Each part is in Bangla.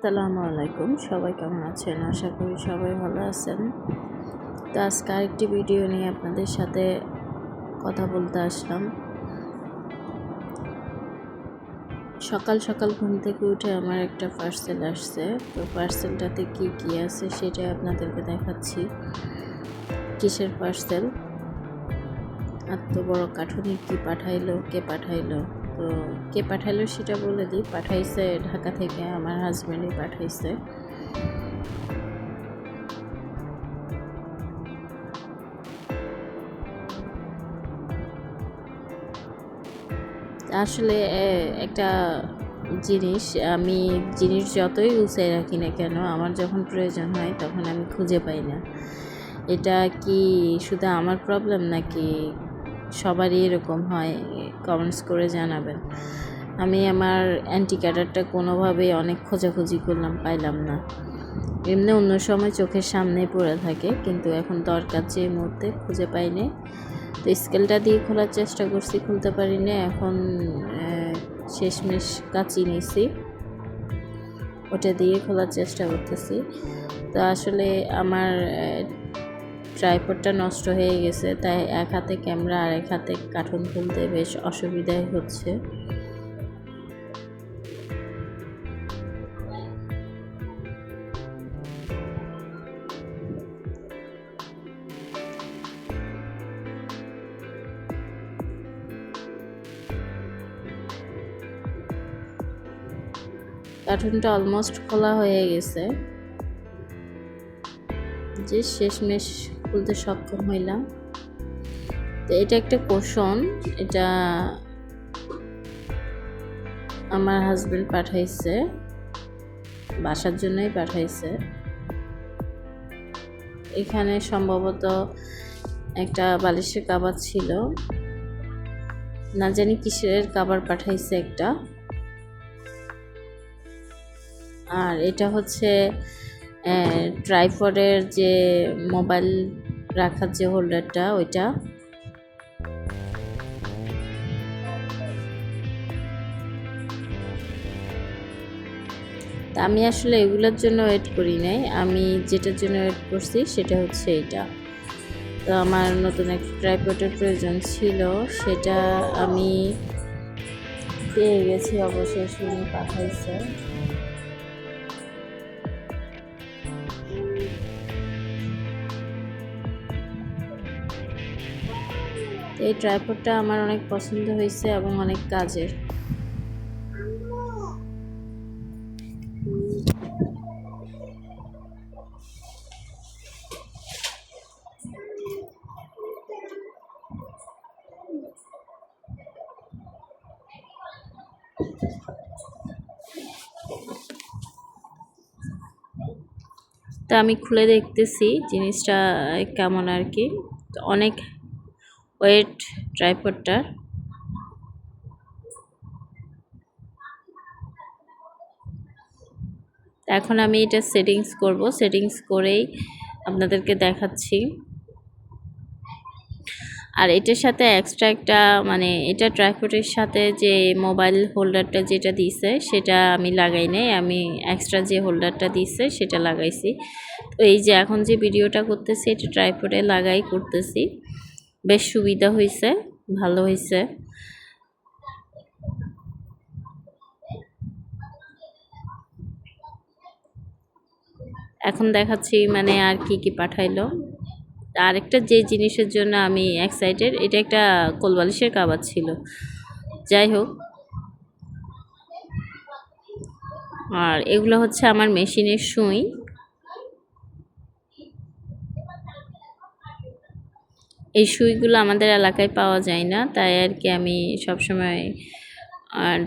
আসসালামু আলাইকুম, সবাই কেমন আছেন? আশা করি সবাই ভালো আছেন। তো আজকে আরেকটি ভিডিও নিয়ে আপনাদের সাথে কথা বলতে আসলাম। সকাল সকাল ঘুম থেকে উঠে আমার একটা পার্সেল আসছে। তো পার্সেলটাতে কি কি আছে সেটাই আপনাদেরকে দেখাচ্ছি। কিসের পার্সেল, এত বড় কার্টুনে কি পাঠাইলো, কে পাঠাইলো? তো কে পাঠাইলো সেটা বলে দিই। পাঠাইছে ঢাকা থেকে আমার হাজব্যান্ডই পাঠাইছে। আসলে একটা জিনিস যতই গুছিয়ে রাখি না কেন, আমার যখন প্রয়োজন হয় তখন আমি খুঁজে পাই না। এটা কি শুধু আমার প্রবলেম নাকি সবারই এরকম হয়? কমেন্টস করে জানাবেন। আমি আমার অ্যান্টি ক্যাডারটা কোনোভাবেই অনেক খোঁজাখুঁজি করলাম, পাইলাম না। এমনি অন্য সময় চোখের সামনে পড়ে থাকে, কিন্তু এখন দরকার যে মুহূর্তে খুঁজে পাইনি। তো স্কেলটা দিয়ে খোলার চেষ্টা করছি, খুলতে পারি না। এখন শেষমেশ কাঁচি নিয়েছি, ওটা দিয়ে খোলার চেষ্টা করতেছি। তো আসলে আমার ট্রাইপডটা নষ্ট হয়ে গেছে, তাই এক হাতে ক্যামেরা আর এক হাতে কার্টুন খুলতে বেশ অসুবিধাই হচ্ছে। কার্টুনটা অলমোস্ট খোলা হয়ে গেছে, যে শেষমেশ খুলতে সক্ষম হইলাম। তো এটা একটা কোশন, এটা আমার হাজব্যান্ড পাঠাইছে, বাসার জন্যই পাঠাইছে। এখানে সম্ভবত একটা বালিশের কভার ছিল, না জানি কিসের কভার পাঠাইছে একটা। আর এটা হচ্ছে ট্রাইপডের যে মোবাইল রাখার যে হোল্ডারটা, ওইটা। তা আমি আসলে এগুলোর জন্য ওয়েট করি নাই, আমি যেটার জন্য ওয়েট করছি সেটা হচ্ছে এটা। তো আমার নতুন একটা ট্রাইপডের প্রয়োজন ছিল, সেটা আমি পেয়ে গেছি অবশেষে, উনি পাঠাইছে। এই ট্রাইপডটা আমার অনেক পছন্দ হয়েছে এবং অনেক কাজের। তা আমি খুলে দেখতেছি জিনিসটা কেমন আর কি। অনেক ওয়েট ট্রাইপডটার। এখন আমি এটা সেটিংস করব, সেটিংস করেই আপনাদেরকে দেখাচ্ছি। আর এটার সাথে এক্সট্রা একটা এটা ট্রাইপডের সাথে যে মোবাইল হোল্ডারটা যেটা দিছে সেটা আমি লাগাই নাই, আমি এক্সট্রা যে হোল্ডারটা দিছে সেটা লাগাইছি। তো এই যে এখন যে ভিডিওটা করতেছি এটা ট্রাইপডে লাগাই করতেছি, বেশ সুবিধা হয়েছে, ভালো হয়েছে। এখন দেখাচ্ছি আর কি কি পাঠাইলো। আরেকটা যে জিনিসের জন্য আমি এক্সাইটেড, এটা একটা কোলবালিশের কভার ছিল। যাই হোক, আর এগুলো হচ্ছে আমার মেশিনের সুই। এই সুইগুলো আমাদের এলাকায় পাওয়া যায় না, তাই আর কি আমি সবসময়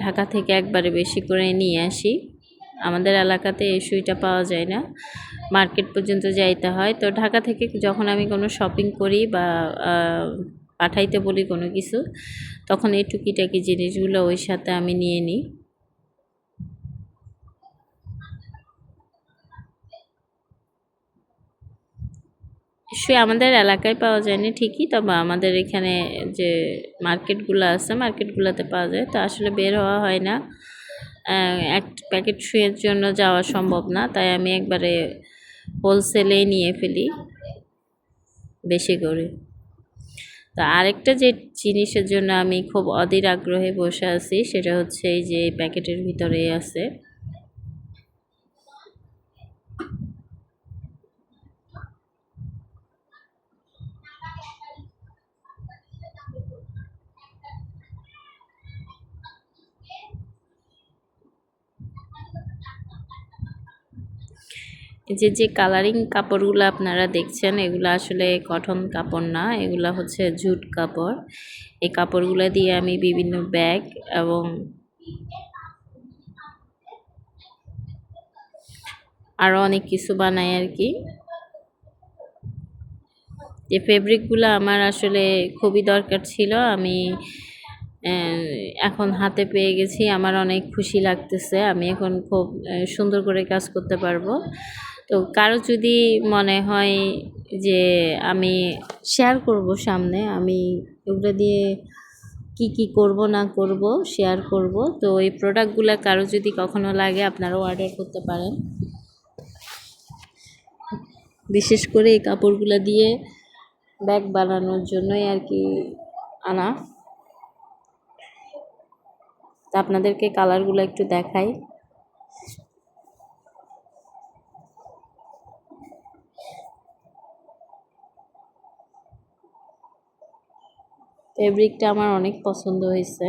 ঢাকা থেকে একবারে বেশি করে নিয়ে আসি। আমাদের এলাকাতে এই সুইটা পাওয়া যায় না, মার্কেট পর্যন্ত যাইতে হয়। তো ঢাকা থেকে যখন আমি কোনো শপিং করি বা পাঠাইতে বলি কোনো কিছু, তখন এই টুকিটাকি জিনিসগুলো ওই সাথে আমি নিয়ে নিই। সুই আমাদের এলাকায় পাওয়া যায়নি ঠিকই, তবে আমাদের এখানে যে মার্কেটগুলো আছে মার্কেটগুলোতে পাওয়া যায়। তো আসলে বের হওয়া হয় না, এক প্যাকেট শুয়ের জন্য যাওয়া সম্ভব না, তাই আমি একবারে হোলসেলেই নিয়ে ফেলি বেশি করে। তো আরেকটা যে জিনিসের জন্য আমি খুব অধীর আগ্রহে বসে আছি সেটা হচ্ছে এই যে প্যাকেটের ভিতরে আছে যে কালারিং কাপড়গুলো আপনারা দেখছেন, এগুলো আসলে কটন কাপড় না, এগুলো হচ্ছে জুট কাপড়। এই কাপড়গুলো দিয়ে আমি বিভিন্ন ব্যাগ এবং আরও অনেক কিছু বানাই আর কি। এই ফেব্রিকগুলো আমার আসলে খুবই দরকার ছিল, আমি এখন হাতে পেয়ে গেছি, আমার অনেক খুশি লাগতেছে। আমি এখন খুব সুন্দর করে কাজ করতে পারবো। তো কারো যদি মনে হয় যে আমি শেয়ার করব সামনে, আমি ওগুলো দিয়ে কি কি করব না করব শেয়ার করব। তো এই প্রোডাক্টগুলো কারো যদি কখনো লাগে আপনারা অর্ডার করতে পারেন। বিশেষ করে এই কাপড়গুলো দিয়ে ব্যাগ বানানোর জন্যই আর কি আনা। তা আপনাদেরকে কালারগুলো একটু দেখাই। ফেব্রিকটা আমার অনেক পছন্দ হয়েছে।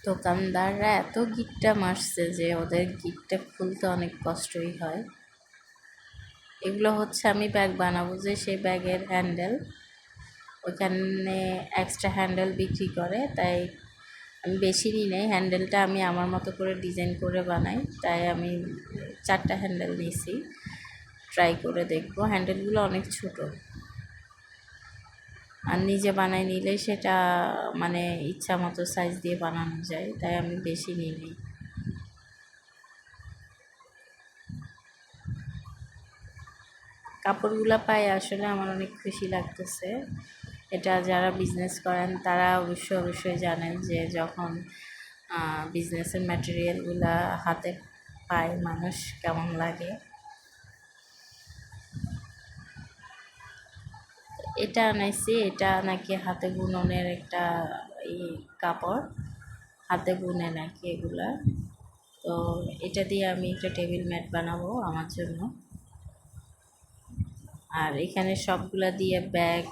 দোকানদাররা এত গিটটা মারছে যে ওদের গিটটা খুলতে অনেক কষ্টই হয়। এগুলো হচ্ছে আমি ব্যাগ বানাবো যে সেই ব্যাগের হ্যান্ডেল, ওইখানে এক্সট্রা হ্যান্ডেল বিক্রি করে, তাই আমি বেশি নিই নাই। হ্যান্ডেলটা আমি আমার মতো করে ডিজাইন করে বানাই, তাই আমি 4টা হ্যান্ডেল নিয়েছি। ট্রাই করে দেখবো। হ্যান্ডেলগুলো অনেক ছোট, আর নিজে বানাই নিলে সেটা মানে ইচ্ছা মতো সাইজ দিয়ে বানানো যায়, তাই আমি বেশি নিই নি। কাপড়গুলো পাই আসলে আমার অনেক খুশি লাগতেছে। এটা যারা বিজনেস করেন তারা অবশ্যই জানেন যে যখন বিজনেসের ম্যাটেরিয়ালগুলা হাতে পায় মানুষ কেমন লাগে। এটা আনাইছি, এটা নাকি হাতে বুননের একটা কাপড়, হাতে বুনে নাকি এগুলা। তো এটা দিয়ে আমি একটা টেবিল ম্যাট বানাবো আমার জন্য। আর এখানে সবগুলা দিয়ে ব্যাগ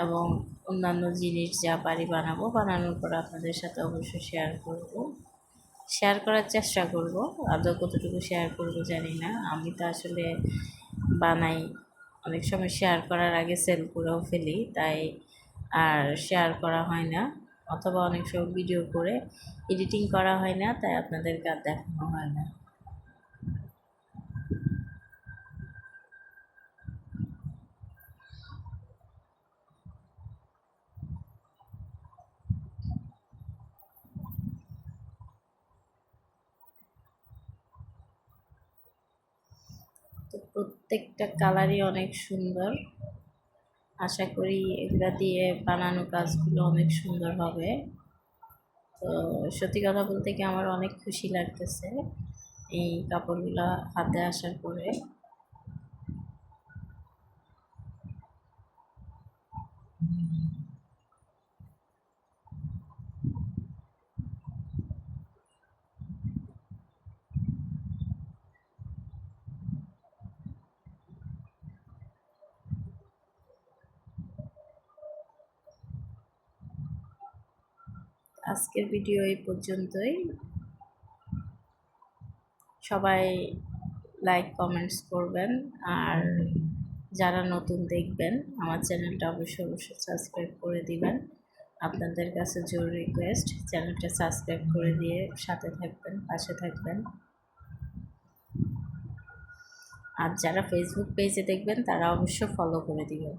এবং অন্যান্য জিনিস যা পারি বানাবো। বানানোর পর আপনাদের সাথে অবশ্যই শেয়ার করার চেষ্টা করব। আদৌ কতটুকু শেয়ার করব জানি না, আমি তো আসলে বানাই, অনেক সময় শেয়ার করার আগে সেল করেও ফেলি, তাই আর শেয়ার করা হয় না, অথবা অনেক সময় ভিডিও করে এডিটিং করা হয় না, তাই আপনাদেরকে আর দেখানো হয় না। তো প্রত্যেকটা কালারই অনেক সুন্দর, আশা করি এগুলা দিয়ে বানানো কাজগুলো অনেক সুন্দর হবে। তো সত্যি কথা বলতে কি আমার অনেক খুশি লাগতেছে এই কাপড়গুলো হাতে আসার পরে। আজকের ভিডিও এই পর্যন্তই। সবাই লাইক কমেন্টস করবেন, আর যারা নতুন দেখবেন আমার চ্যানেলটা অবশ্যই অবশ্যই সাবস্ক্রাইব করে দিবেন। আপনাদের কাছে জোর রিকোয়েস্ট, চ্যানেলটা সাবস্ক্রাইব করে দিয়ে সাথে থাকবেন, পাশে থাকবেন। আর যারা ফেসবুক পেজে দেখবেন তারা অবশ্যই ফলো করে দিবেন।